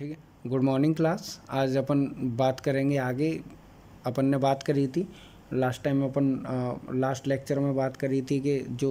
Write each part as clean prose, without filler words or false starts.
ठीक है। Good morning class. आज अपन बात करेंगे आगे। अपन ने बात करी थी लास्ट टाइम, अपन लास्ट लेक्चर में बात करी थी कि जो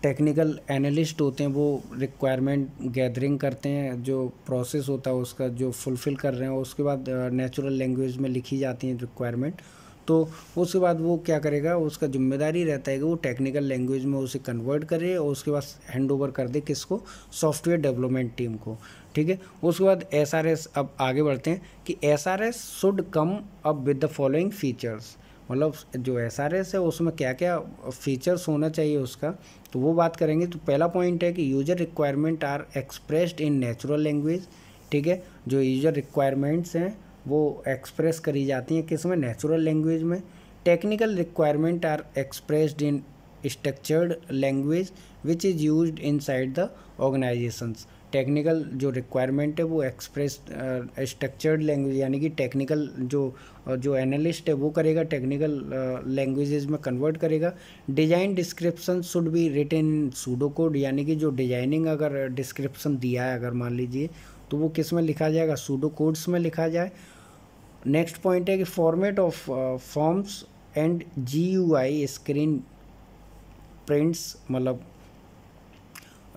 टेक्निकल एनालिस्ट होते हैं वो रिक्वायरमेंट गैदरिंग करते हैं, जो प्रोसेस होता है उसका जो फुलफ़िल कर रहे हैं, उसके बाद नेचुरल लैंग्वेज में लिखी जाती हैं रिक्वायरमेंट। तो उसके बाद वो क्या करेगा, उसका जिम्मेदारी रहता है कि वो टेक्निकल लैंग्वेज में उसे कन्वर्ट करे और उसके बाद हैंड ओवर कर दे किसको, सॉफ्टवेयर डेवलपमेंट टीम को। ठीक है। उसके बाद एसआरएस, अब आगे बढ़ते हैं कि SRS should come up with the following features. मतलब जो एसआरएस है उसमें क्या क्या फीचर्स होना चाहिए उसका, तो वो बात करेंगे। तो पहला पॉइंट है कि user requirement are expressed in natural language. ठीक है। जो यूजर रिक्वायरमेंट्स हैं वो एक्सप्रेस करी जाती हैं किस में, नेचुरल लैंग्वेज में। Technical requirement are expressed in structured language which is used inside the organisations. Technical जो रिक्वायरमेंट है वो एक्सप्रेस स्ट्रक्चर्ड लैंग्वेज, यानी कि टेक्निकल जो एनालिस्ट है वो करेगा, टेक्निकल लैंग्वेजेस में कन्वर्ट करेगा। Design description should be written in pseudo code, यानी कि जो डिजाइनिंग अगर डिस्क्रिप्शन दिया है अगर मान लीजिए, तो वो किस में लिखा जाएगा, सूडो कोड्स में लिखा जाए। नेक्स्ट पॉइंट है कि format of forms and GUI screen prints, मतलब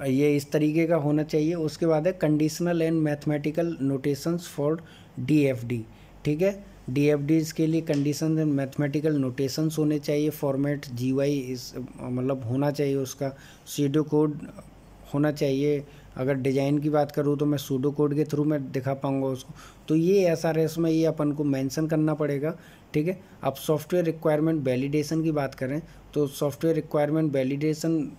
ये इस तरीके का होना चाहिए। उसके बाद है conditional and mathematical notations for DFD। ठीक है। DFDs के लिए कंडीशन एंड मैथमेटिकल नोटेशंस होने चाहिए। फॉर्मेट GUI इस मतलब होना चाहिए उसका, सूडो कोड होना चाहिए। अगर डिज़ाइन की बात करूँ तो मैं सूडो कोड के थ्रू मैं दिखा पाऊँगा उसको। तो ये SRS में ये अपन को मेंशन करना पड़ेगा। ठीक है। अब सॉफ्टवेयर रिक्वायरमेंट वैलिडेशन की बात करें तो सॉफ्टवेयर रिक्वायरमेंट वैलिडेशन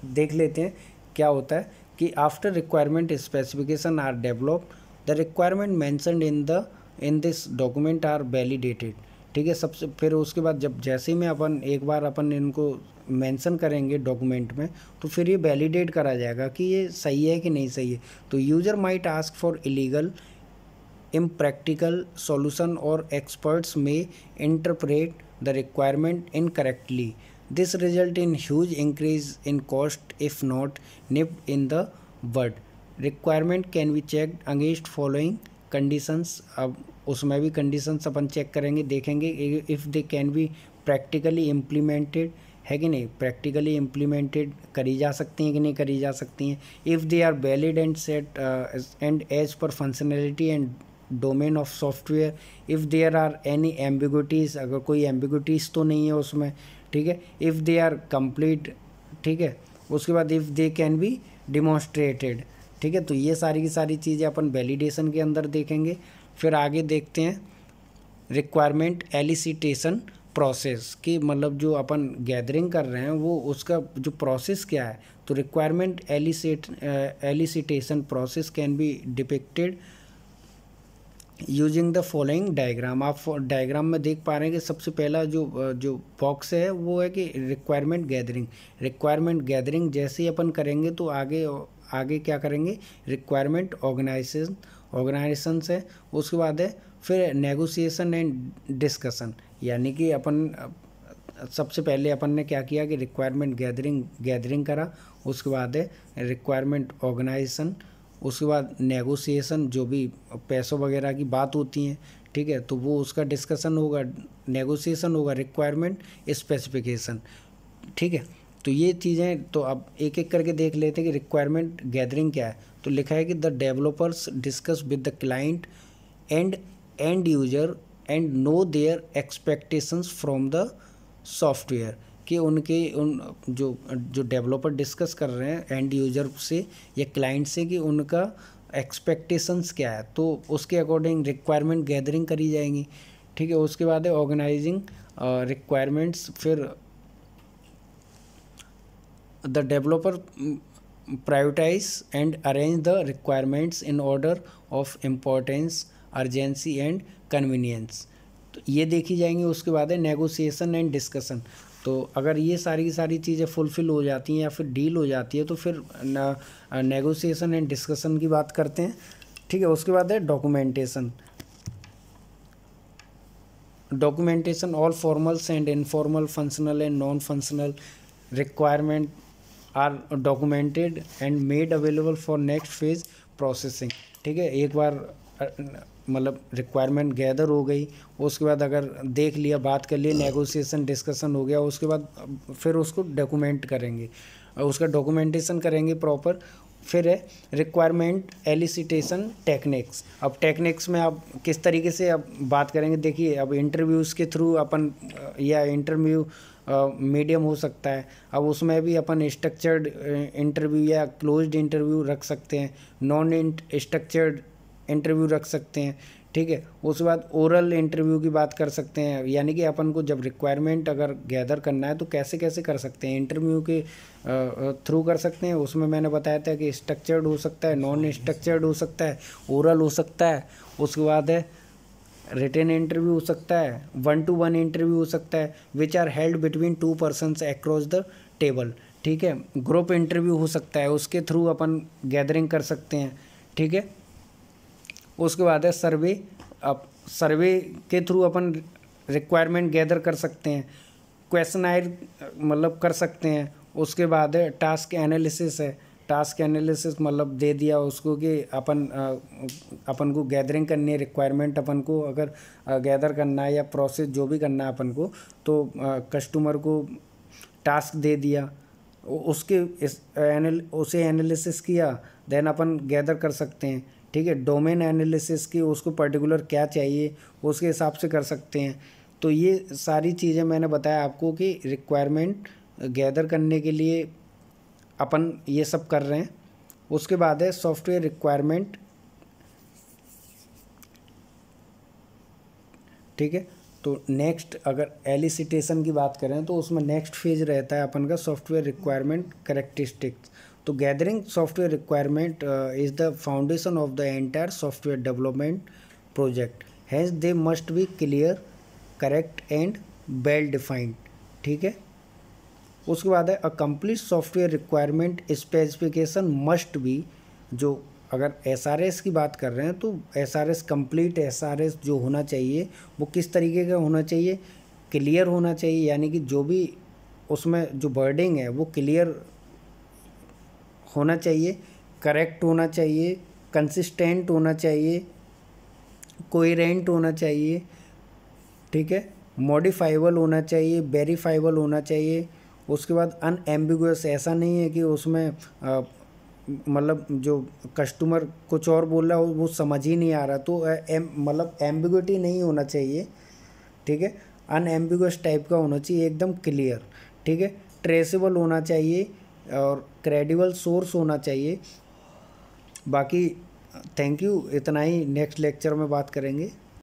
देख लेते हैं क्या होता है कि after requirement specification are developed the requirement mentioned in this document are validated. ठीक है। सबसे फिर उसके बाद जब जैसे ही में अपन एक बार अपन इनको मेंशन करेंगे डॉक्यूमेंट में, तो फिर ये वैलिडेट करा जाएगा कि ये सही है कि नहीं सही है। तो user might ask for illegal impractical solution or experts may interpret the requirement incorrectly. This result in huge increase in cost if not nipped in the bud. Requirement can be checked against following conditions. अब उसमें भी conditions अपन check करेंगे, देखेंगे if they can be practically implemented, है कि नहीं, practically implemented करी जा सकती हैं कि नहीं करी जा सकती हैं। If they are valid and set and edge पर functionality and domain of software, if there are any ambiguities, अगर कोई एम्बिगुइटीज़ तो नहीं है उसमें। ठीक है। If they are complete. ठीक है। उसके बाद if they can be demonstrated. ठीक है। तो ये सारी की सारी चीज़ें अपन वैलिडेशन के अंदर देखेंगे। फिर आगे देखते हैं रिक्वायरमेंट एलिसिटेशन प्रोसेस की, मतलब जो अपन गैदरिंग कर रहे हैं वो उसका जो प्रोसेस क्या है। तो requirement elicitation process can be depicted using the following diagram. आप डायग्राम में देख पा रहे हैं कि सबसे पहला जो बॉक्स है वो है कि रिक्वायरमेंट गैदरिंग। रिक्वायरमेंट गैदरिंग जैसे ही अपन करेंगे तो आगे क्या करेंगे, रिक्वायरमेंट ऑर्गेनाइजेशन है। उसके बाद है फिर नेगोशिएशन एंड डिस्कशन, यानी कि अपन सबसे पहले अपन ने क्या किया कि रिक्वायरमेंट गैदरिंग करा। उसके बाद है रिक्वायरमेंट ऑर्गेनाइजेशन, उसके बाद नेगोशिएशन, जो भी पैसों वगैरह की बात होती हैं। ठीक है। तो वो उसका डिस्कशन होगा, नेगोशिएशन होगा, रिक्वायरमेंट स्पेसिफिकेशन। ठीक है। तो ये चीज़ें तो अब एक एक करके देख लेते हैं कि रिक्वायरमेंट गैदरिंग क्या है। तो लिखा है कि the developers discuss with the client and user and know their expectations from the software, कि उन जो डेवलपर डिस्कस कर रहे हैं एंड यूजर से या क्लाइंट से कि उनका एक्सपेक्टेशंस क्या है, तो उसके अकॉर्डिंग रिक्वायरमेंट गैदरिंग करी जाएंगी। ठीक है। उसके बाद है ऑर्गेनाइजिंग रिक्वायरमेंट्स। फिर the developer prioritise and arrange the requirements in order of importance, urgency and convenience, तो ये देखी जाएंगी। उसके बाद है नेगोशिएशन एंड डिस्कशन। तो अगर ये सारी की सारी चीज़ें फुलफ़िल हो जाती हैं या फिर डील हो जाती है तो फिर नेगोशिएशन एंड डिस्कशन की बात करते हैं। ठीक है। उसके बाद है documentation all formals and informal, functional and non functional requirement are documented and made available for next phase processing. ठीक है, एक बार मतलब रिक्वायरमेंट गैदर हो गई, उसके बाद अगर देख लिया, बात कर लिया, नेगोशिएशन डिस्कशन हो गया, उसके बाद फिर उसको डॉक्यूमेंट करेंगे और उसका डॉक्यूमेंटेशन करेंगे प्रॉपर। फिर है रिक्वायरमेंट एलिसिटेशन टेक्निक्स। अब टेक्निक्स में आप किस तरीके से अब बात करेंगे, देखिए अब इंटरव्यूज़ के थ्रू अपन या इंटरव्यू मीडियम हो सकता है, अब उसमें भी अपन स्ट्रक्चर्ड इंटरव्यू या क्लोज्ड इंटरव्यू रख सकते हैं, नॉन स्ट्रक्चर्ड इंटरव्यू रख सकते हैं। ठीक है, उसके बाद ओरल इंटरव्यू की बात कर सकते हैं, यानी कि अपन को जब रिक्वायरमेंट अगर गैदर करना है तो कैसे कैसे कर सकते हैं, इंटरव्यू के थ्रू कर सकते हैं। उसमें मैंने बताया था कि स्ट्रक्चर्ड हो सकता है, नॉन स्ट्रक्चर्ड हो सकता है, ओरल हो सकता है, उसके बाद है रिटन इंटरव्यू हो सकता है, 1-to-1 इंटरव्यू हो सकता है, which are held between 2 persons across the table. ठीक है, ग्रुप इंटरव्यू हो सकता है, उसके थ्रू अपन गैदरिंग कर सकते हैं। ठीक है, उसके बाद है सर्वे। अब सर्वे के थ्रू अपन रिक्वायरमेंट गैदर कर सकते हैं, क्वेश्चनायर मतलब कर सकते हैं। उसके बाद है टास्क एनालिसिस है, टास्क एनालिसिस मतलब दे दिया उसको कि अपन को गैदरिंग करनी है रिक्वायरमेंट, अपन को अगर गैदर करना है या प्रोसेस जो भी करना है अपन को, तो कस्टमर को टास्क दे दिया, उसके उसे एनालिसिस किया, देन अपन गैदर कर सकते हैं। ठीक है, डोमेन एनालिसिस की उसको पर्टिकुलर क्या चाहिए उसके हिसाब से कर सकते हैं। तो ये सारी चीज़ें मैंने बताया आपको कि रिक्वायरमेंट गैदर करने के लिए अपन ये सब कर रहे हैं। उसके बाद है सॉफ्टवेयर रिक्वायरमेंट। ठीक है, तो नेक्स्ट अगर एलिसिटेशन की बात करें तो उसमें नेक्स्ट फेज रहता है अपन का सॉफ्टवेयर रिक्वायरमेंट कैरेक्टरिस्टिक्स। तो gathering software requirement is the foundation of the entire software development project, has they must be clear, correct and well defined. ठीक है, उसके बाद है a complete software requirement specification must be. जो अगर SRS की बात कर रहे हैं तो एसआरएस कंप्लीट एसआरएस जो होना चाहिए वो किस तरीके का होना चाहिए, क्लियर होना चाहिए, यानी कि जो भी उसमें जो वर्डिंग है वो क्लियर होना चाहिए, करेक्ट होना चाहिए, कंसिस्टेंट होना चाहिए, कोहेरेंट होना चाहिए। ठीक है, मॉडिफाइबल होना चाहिए, वेरीफाइबल होना चाहिए। उसके बाद अनएम्बिगुअस, ऐसा नहीं है कि उसमें मतलब जो कस्टमर कुछ और बोल रहा है वो समझ ही नहीं आ रहा, तो मतलब एम्बिगुइटी नहीं होना चाहिए। ठीक है, अनएम्बिगुअस टाइप का होना चाहिए, एकदम क्लियर। ठीक है, ट्रेसेबल होना चाहिए और क्रेडिबल सोर्स होना चाहिए। बाकी थैंक यू, इतना ही, नेक्स्ट लेक्चर में बात करेंगे।